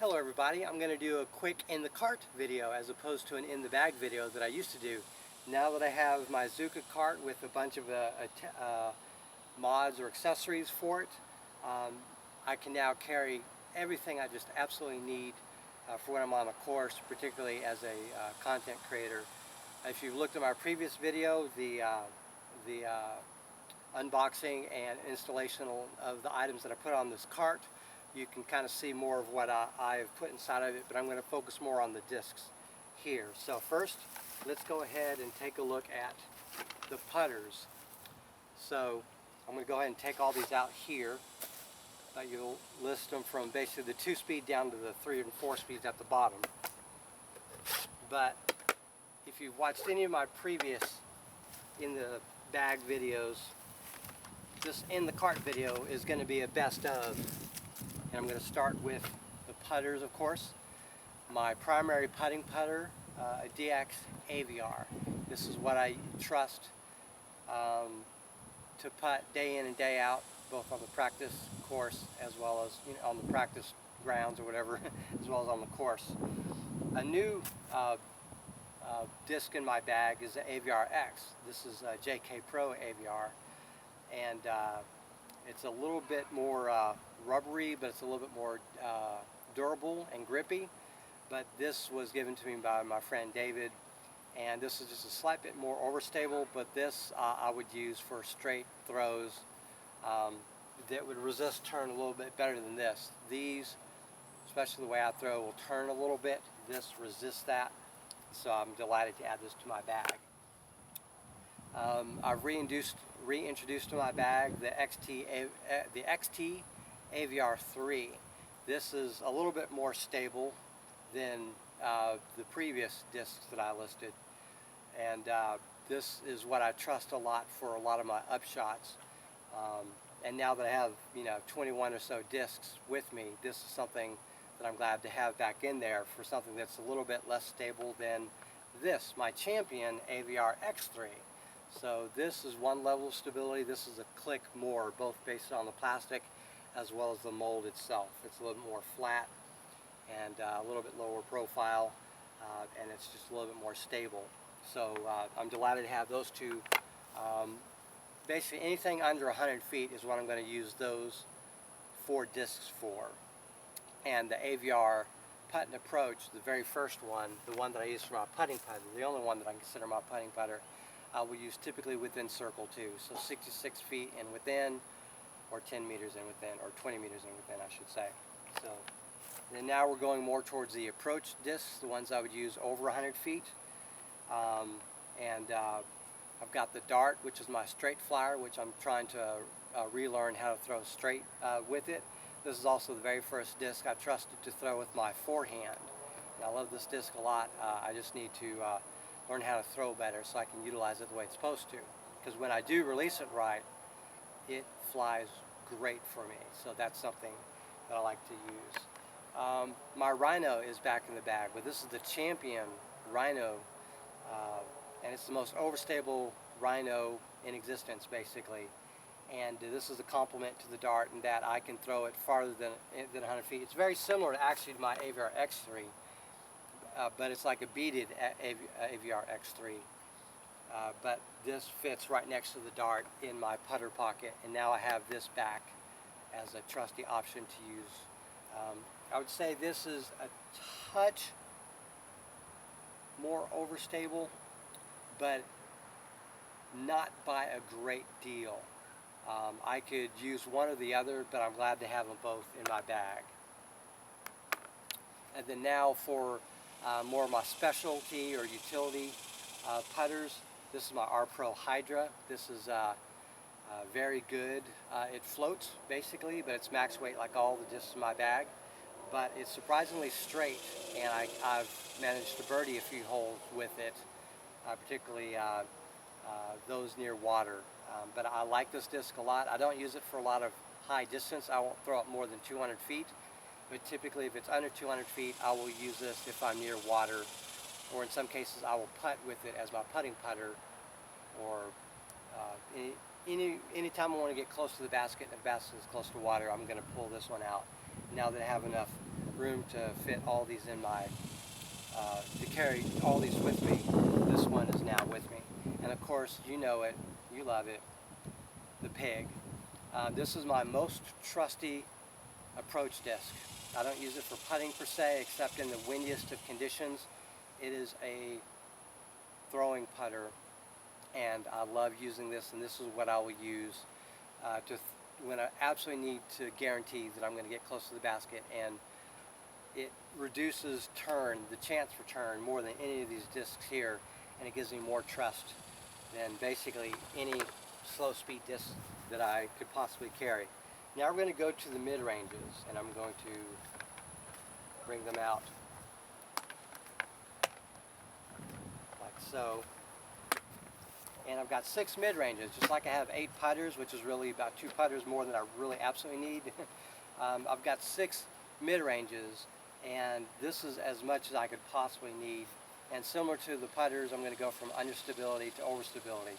Hello everybody, I'm going to do a quick in the cart video as opposed to an in the bag video that I used to do. Now that I have my ZUCA Cart with a bunch of mods or accessories for it, I can now carry everything I just absolutely need for when I'm on a course, particularly as a content creator. If you've looked at my previous video, the unboxing and installation of the items that I put on this cart, you can kind of see more of what I've put inside of it, but I'm going to focus more on the discs here. So first, let's go ahead and take a look at the putters. So I'm going to go ahead and take all these out here. You'll list them from basically the 2-speed down to the 3 and 4 speeds at the bottom. But if you've watched any of my previous in the bag videos, this in the cart video is going to be a best of. And I'm going to start with the putters, of course. My primary putting putter, a DX Aviar. This is what I trust to putt day in and day out, both on the practice course as well as on the practice grounds or whatever, as well as on the course. A new disc in my bag is the Aviar-X. This is a JK Pro Aviar, and it's a little bit more rubbery, but it's a little bit more durable and grippy. But this was given to me by my friend David, and this is just a slight bit more overstable, but this I would use for straight throws that would resist turn a little bit better than this. These, especially the way I throw, will turn a little bit. This resists that, so I'm delighted to add this to my bag. I've reintroduced to my bag the XT Aviar3. This is a little bit more stable than the previous discs that I listed, and this is what I trust a lot for a lot of my upshots. And now that I have 21 or so discs with me, this is something that I'm glad to have back in there for something that's a little bit less stable than this, my Champion Aviar-x3. So this is one level of stability. This is a click more, both based on the plastic as well as the mold itself. It's a little bit more flat and a little bit lower profile, and it's just a little bit more stable. So I'm delighted to have those two. Basically anything under 100 feet is what I'm going to use those 4 discs for. And the Aviar Putt and Approach, the very first one, the one that I use for my putting putter, the only one that I consider my putting putter, I will use typically within circle 2, so 66 feet and within, or 10 meters and within, or 20 meters and within, I should say. So then now we're going more towards the approach discs, the ones I would use over 100 feet. I've got the dart, which is my straight flyer, which I'm trying to relearn how to throw straight with it. This is also the very first disc I trusted to throw with my forehand. And I love this disc a lot. I just need to learn how to throw better so I can utilize it the way it's supposed to. Because when I do release it right, it flies great for me. So that's something that I like to use. My Rhyno is back in the bag, but this is the Champion Rhyno, and it's the most overstable Rhyno in existence, basically. And this is a complement to the dart in that I can throw it farther than 100 feet. It's very similar to actually to my Aviar-x3, but it's like a beaded Aviar-x3. But this fits right next to the dart in my putter pocket, and now I have this back as a trusty option to use. I would say this is a touch more overstable, but not by a great deal. I could use one or the other, but I'm glad to have them both in my bag. And then now for more of my specialty or utility putters, this is my R-Pro Hydra. This is very good. It floats basically, but it's max weight like all the discs in my bag. But it's surprisingly straight, and I've managed to birdie a few holes with it, particularly those near water. But I like this disc a lot. I don't use it for a lot of high distance. I won't throw it more than 200 feet. But typically if it's under 200 feet, I will use this if I'm near water. Or in some cases I will putt with it as my putting putter. Or anytime I want to get close to the basket and the basket is close to water, I'm going to pull this one out. Now that I have enough room to fit all these in my, to carry all these with me. This one is now with me. And of course, you know it, you love it, the Pig. This is my most trusty approach disc. I don't use it for putting per se, except in the windiest of conditions. It is a throwing putter, and I love using this, and this is what I will use when I absolutely need to guarantee that I'm going to get close to the basket, and it reduces turn, the chance for turn, more than any of these discs here, and it gives me more trust than basically any slow speed disc that I could possibly carry. Now we're going to go to the mid-ranges, and I'm going to bring them out like so. And I've got 6 mid-ranges, just like I have 8 putters, which is really about 2 putters more than I really absolutely need. I've got 6 mid-ranges, and this is as much as I could possibly need. And similar to the putters, I'm going to go from understability to overstability.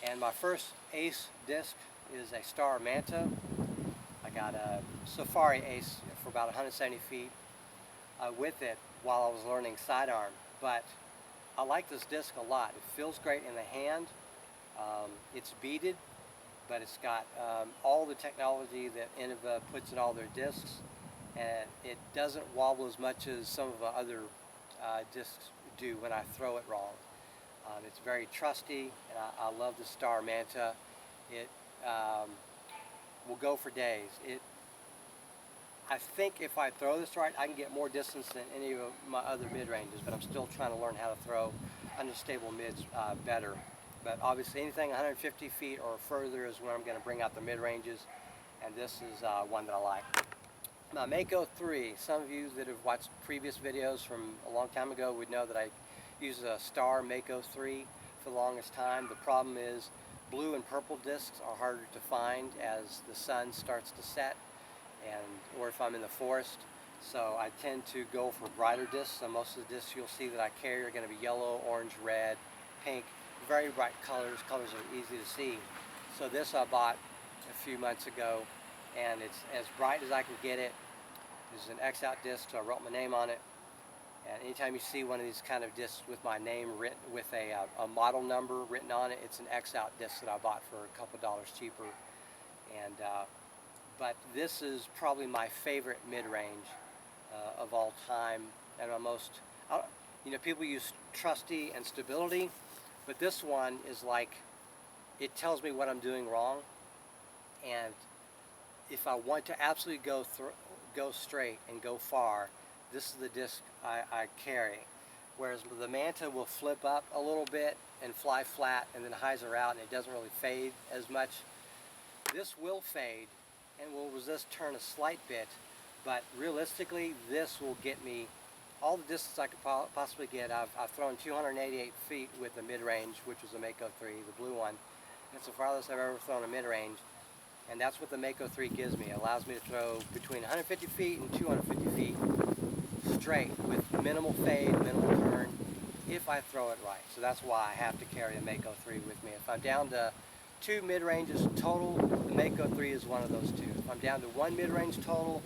And my first ace disc is a Star Manta. I got a Safari Ace for about 170 feet with it while I was learning sidearm. But I like this disc a lot. It feels great in the hand. It's beaded, but it's got all the technology that Innova puts in all their discs, and it doesn't wobble as much as some of the other discs do when I throw it wrong. It's very trusty, and I love the Star Manta. It will go for days. I think if I throw this right, I can get more distance than any of my other mid-ranges, but I'm still trying to learn how to throw understable mids better. But obviously anything 150 feet or further is when I'm going to bring out the mid-ranges, and this is one that I like. Now, Mako3, some of you that have watched previous videos from a long time ago would know that I use a Star Mako3 for the longest time. The problem is blue and purple discs are harder to find as the sun starts to set, or if I'm in the forest. So I tend to go for brighter discs. So most of the discs you'll see that I carry are going to be yellow, orange, red, pink, very bright colors. Colors are easy to see. So this I bought a few months ago, and it's as bright as I can get it. This is an X-out disc, so I wrote my name on it. And anytime you see one of these kind of discs with my name written, with a model number written on it, it's an X-out disc that I bought for a couple dollars cheaper. And but this is probably my favorite mid-range of all time, and my most, you know, people use trusty and stability, but this one is like, it tells me what I'm doing wrong, and if I want to absolutely go straight and go far, this is the disc I carry. Whereas the Manta will flip up a little bit and fly flat and then hyzer out, and it doesn't really fade as much. This will fade and will resist turn a slight bit, but realistically this will get me all the distance I could possibly get. I've thrown 288 feet with the mid-range, which was a Mako3, the blue one. It's the farthest I've ever thrown a mid-range, and that's what the Mako3 gives me. It allows me to throw between 150 feet and 250 feet straight with minimal fade, minimal turn, if I throw it right. So that's why I have to carry a Mako3 with me. If I'm down to 2 mid-ranges total, the Mako3 is one of those 2. If I'm down to 1 mid-range total,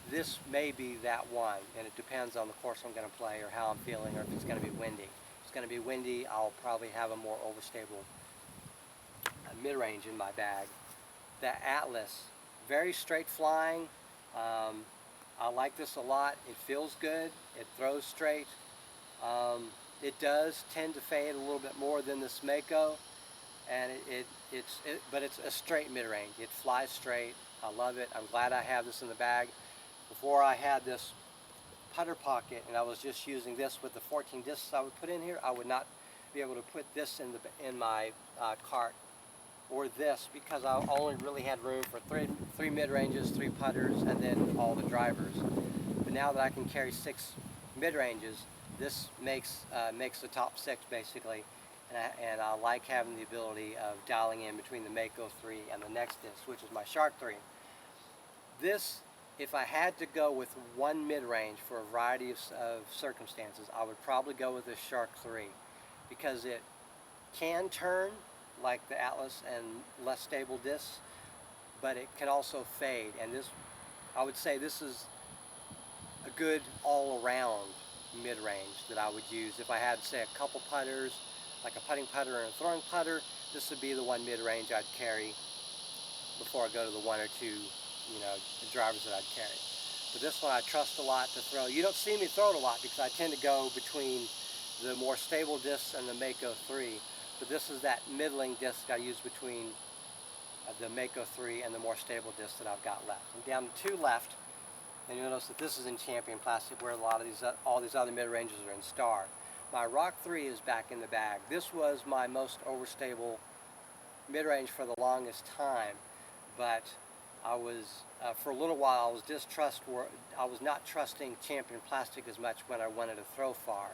this may be that one, and it depends on the course I'm going to play or how I'm feeling, or if it's going to be windy. If it's going to be windy, I'll probably have a more overstable mid-range in my bag. The Atlas, very straight flying. I like this a lot. It feels good. It throws straight. It does tend to fade a little bit more than this Mako, and but it's a straight mid-range. It flies straight. I love it. I'm glad I have this in the bag. Before I had this putter pocket and I was just using this with the 14 discs I would put in here, I would not be able to put this in my cart, or this, because I only really had room for three mid-ranges, 3 putters, and then all the drivers. But now that I can carry 6 mid-ranges, this makes the top 6 basically, and I like having the ability of dialing in between the Mako3 and the next disc, which is my Shark3. This, if I had to go with one mid-range for a variety of circumstances, I would probably go with this Shark3, because it can turn like the Atlas and less stable discs, but it can also fade. And this, I would say this is a good all-around mid-range that I would use. If I had, say, a couple putters, like a putting putter and a throwing putter, this would be the one mid-range I'd carry before I go to the one or two, drivers that I'd carry. But this one I trust a lot to throw. You don't see me throw it a lot because I tend to go between the more stable discs and the Mako3. But this is that middling disc I use between the Mako3 and the more stable disc that I've got left. I'm down to 2 left, and you'll notice that this is in Champion plastic, where a lot of these, all these other mid-ranges are in Star. My Roc3 is back in the bag. This was my most overstable mid-range for the longest time, but I was, for a little while, I was not trusting Champion plastic as much when I wanted to throw far.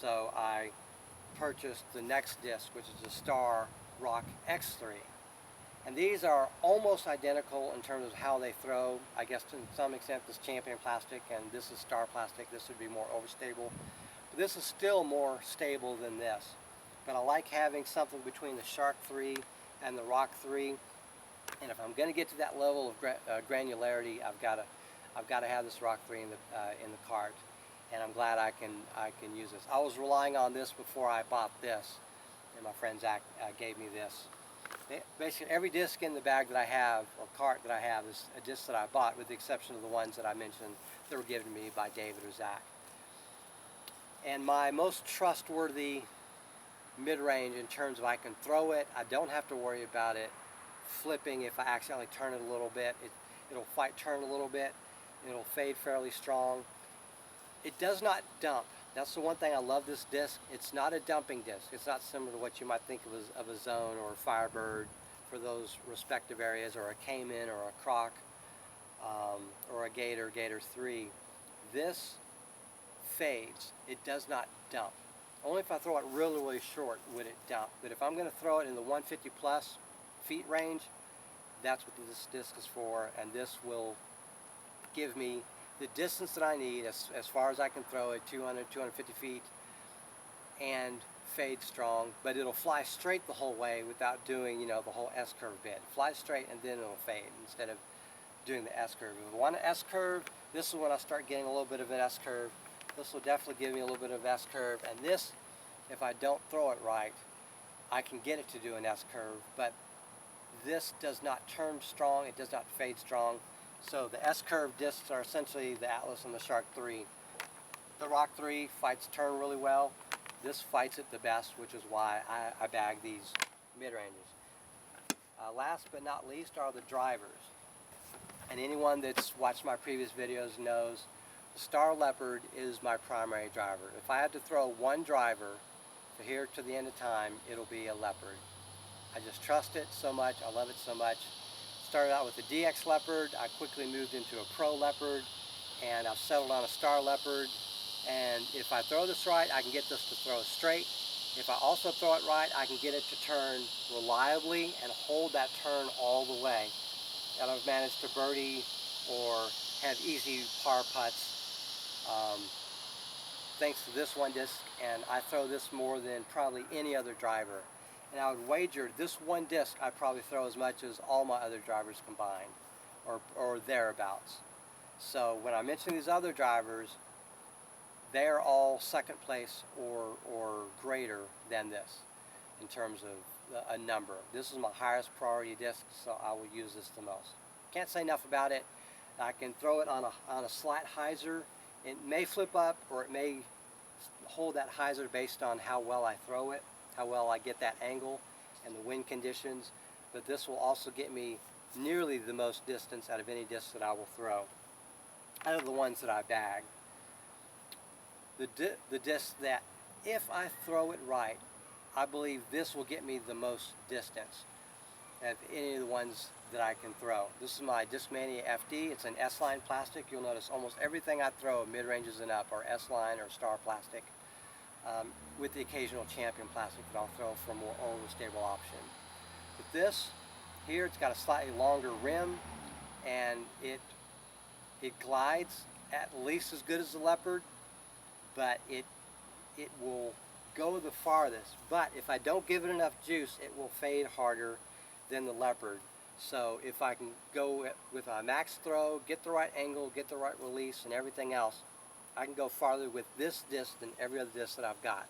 So I purchased the next disc, which is the Star RocX3. And these are almost identical in terms of how they throw. I guess to some extent this Champion plastic and this is Star plastic. This would be more overstable. But this is still more stable than this. But I like having something between the Shark3 and the Roc3. And if I'm going to get to that level of granularity, I've got to have this Roc3 in the cart. And I'm glad I can use this. I was relying on this before I bought this, and my friend Zach gave me this. Basically, every disc in the bag that I have, or cart that I have, is a disc that I bought, with the exception of the ones that I mentioned that were given to me by David or Zach. And my most trustworthy mid-range, in terms of I can throw it, I don't have to worry about it flipping if I accidentally turn it a little bit. It'll turn a little bit. It'll fade fairly strong. It does not dump. That's the one thing I love this disc. It's not a dumping disc. It's not similar to what you might think of a Zone or a Firebird for those respective areas, or a Cayman or a Croc, or a Gator 3. This fades. It does not dump. Only if I throw it really, really short would it dump. But if I'm going to throw it in the 150 plus feet range, that's what this disc is for, and this will give me the distance that I need as far as I can throw it, 200, 250 feet, and fade strong, but it'll fly straight the whole way without doing, the whole S-curve bit. Fly straight and then it'll fade instead of doing the S-curve. If I want an S-curve, this is when I start getting a little bit of an S-curve. This will definitely give me a little bit of S-curve, and this, if I don't throw it right, I can get it to do an S-curve, but this does not turn strong, it does not fade strong. So the S-curve discs are essentially the Atlas and the Shark3. The Roc3 fights turn really well. This fights it the best, which is why I bag these mid-ranges. Last but not least are the drivers. And anyone that's watched my previous videos knows the Star Leopard is my primary driver. If I had to throw one driver from here to the end of time, it'll be a Leopard. I just trust it so much, I love it so much. Started out with the DX Leopard, I quickly moved into a Pro Leopard, and I've settled on a Star Leopard. And if I throw this right, I can get this to throw straight. If I also throw it right, I can get it to turn reliably and hold that turn all the way. And I've managed to birdie or have easy par putts thanks to this one disc, and I throw this more than probably any other driver. And I would wager this one disc I probably throw as much as all my other drivers combined, or thereabouts. So when I mention these other drivers, they're all second place or greater than this in terms of a number. This is my highest priority disc, so I will use this the most. Can't say enough about it. I can throw it on a slight hyzer. It may flip up, or it may hold that hyzer based on how well I throw it, how well I get that angle and the wind conditions. But this will also get me nearly the most distance out of any disc that I will throw, out of the ones that I bag. The disc that, if I throw it right, I believe this will get me the most distance of any of the ones that I can throw. This is my Discmania FD. It's an S-line plastic. You'll notice almost everything I throw, mid-ranges and up, are S-line or Star plastic, with the occasional Champion plastic that I'll throw for a more overstable option. But this here, it's got a slightly longer rim, and it glides at least as good as the Leopard, but it will go the farthest. But if I don't give it enough juice, it will fade harder than the Leopard. So if I can go with my max throw, get the right angle, get the right release and everything else, I can go farther with this disc than every other disc that I've got.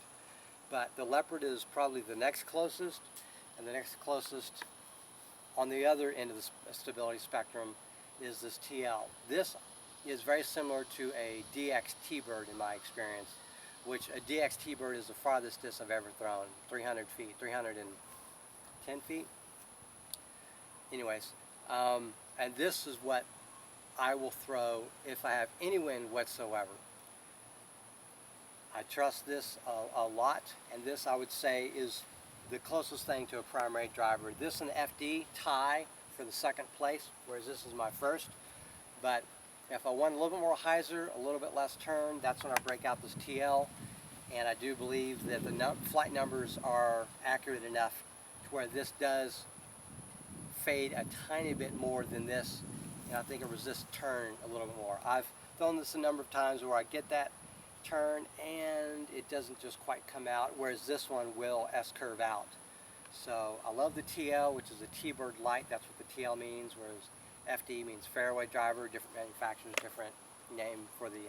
But the Leopard is probably the next closest, and the next closest on the other end of the stability spectrum is this TL. This is very similar to a DX TeeBird in my experience, which a DX TeeBird is the farthest disc I've ever thrown, 300 feet, 310 feet. Anyways, and this is what I will throw if I have any wind whatsoever. I trust this a lot, and this I would say is the closest thing to a primary driver. This and FD tie for the second place, whereas this is my first. But if I want a little bit more hyzer, a little bit less turn, that's when I break out this TL. And I do believe that the flight numbers are accurate enough to where this does fade a tiny bit more than this, and I think it resists turn a little bit more. I've thrown this a number of times where I get that turn and it doesn't just quite come out, whereas this one will S-curve out. So I love the TL, which is a TeeBird light. That's what the TL means, whereas FD means fairway driver. Different manufacturers, different name for the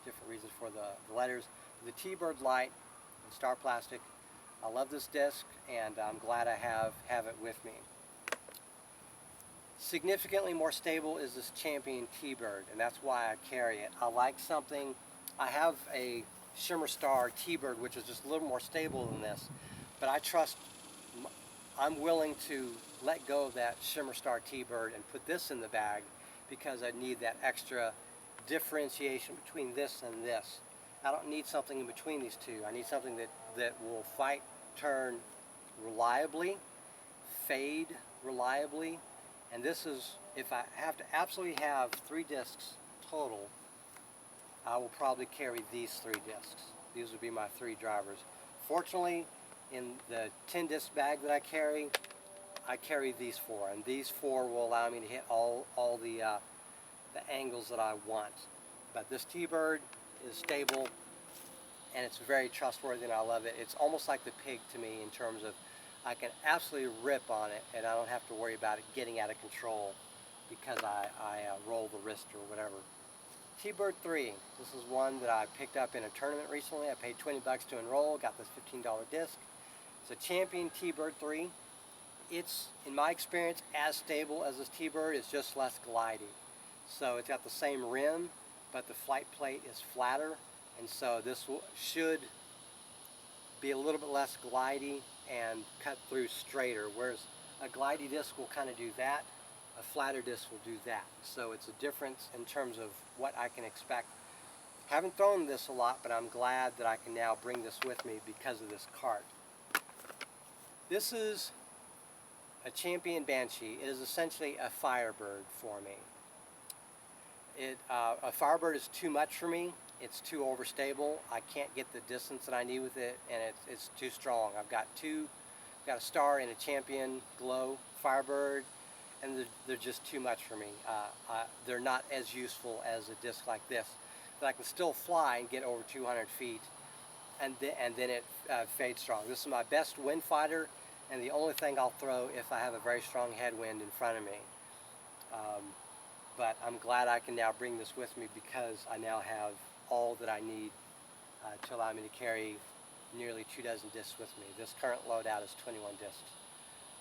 different reasons for the letters. The TeeBird light and Star Plastic. I love this disc, and I'm glad I have it with me. Significantly more stable is this Champion TeeBird, and that's why I carry it. I like something. I have a Shimmer Star TeeBird, which is just a little more stable than this, but I trust, I'm willing to let go of that Shimmer Star TeeBird and put this in the bag because I need that extra differentiation between this and this. I don't need something in between these two. I need something that will fight, turn reliably, fade reliably, and this is, if I have to absolutely have 3 discs total, I will probably carry these 3 discs. These would be my 3 drivers. Fortunately, in the 10 disc bag that I carry these 4, and these 4 will allow me to hit all the angles that I want. But this TeeBird is stable, and it's very trustworthy, and I love it. It's almost like the Pig to me in terms of I can absolutely rip on it, and I don't have to worry about it getting out of control because I roll the wrist or whatever. TeeBird 3, this is one that I picked up in a tournament recently. I paid 20 bucks to enroll, got this $15 disc. It's a Champion TeeBird 3. It's, in my experience, as stable as this TeeBird. It's just less glidey. So it's got the same rim, but the flight plate is flatter, and so this should be a little bit less glidey and cut through straighter, whereas a glidey disc will kind of do that, a flatter disc will do that. So it's a difference in terms of what I can expect. Haven't thrown this a lot, but I'm glad that I can now bring this with me because of this cart. This is a Champion Banshee. It is essentially a Firebird for me. A Firebird is too much for me. It's too overstable. I can't get the distance that I need with it, and it's too strong. I've got a Star and a Champion Glow Firebird, and they're just too much for me. They're not as useful as a disc like this, but I can still fly and get over 200 feet, and then it fades strong. This is my best wind fighter, and the only thing I'll throw if I have a very strong headwind in front of me. But I'm glad I can now bring this with me because I now have all that I need to allow me to carry nearly 24 discs with me. This current loadout is 21 discs.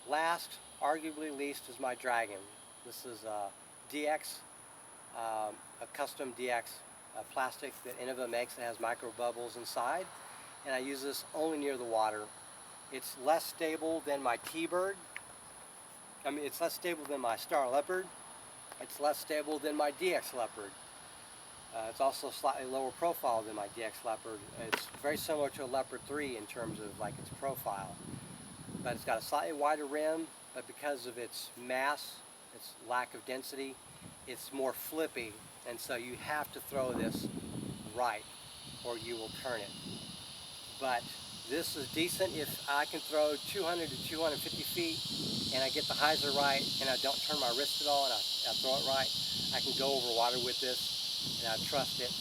Last, arguably least, is my Dragon. This is a DX, a custom DX plastic that Innova makes that has micro bubbles inside, and I use this only near the water. It's less stable than my TeeBird. I mean, it's less stable than my Star Leopard. It's less stable than my DX Leopard. It's also slightly lower profile than my DX Leopard. It's very similar to a Leopard 3 in terms of like its profile. But it's got a slightly wider rim, but because of its mass, its lack of density, it's more flippy, and so you have to throw this right or you will turn it. But this is decent if I can throw 200 to 250 feet and I get the hyzer right and I don't turn my wrist at all and I throw it right. I can go over water with this and I trust it,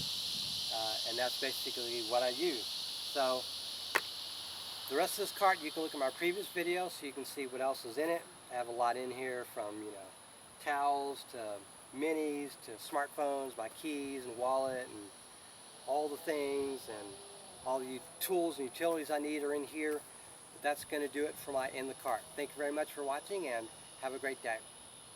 and that's basically what I use. So the rest of this cart, you can look at my previous video so you can see what else is in it. I have a lot in here, from, you know, towels to minis to smartphones, my keys and wallet, and all the things and all the tools and utilities I need are in here. But that's going to do it for my In the Cart. Thank you very much for watching, and have a great day.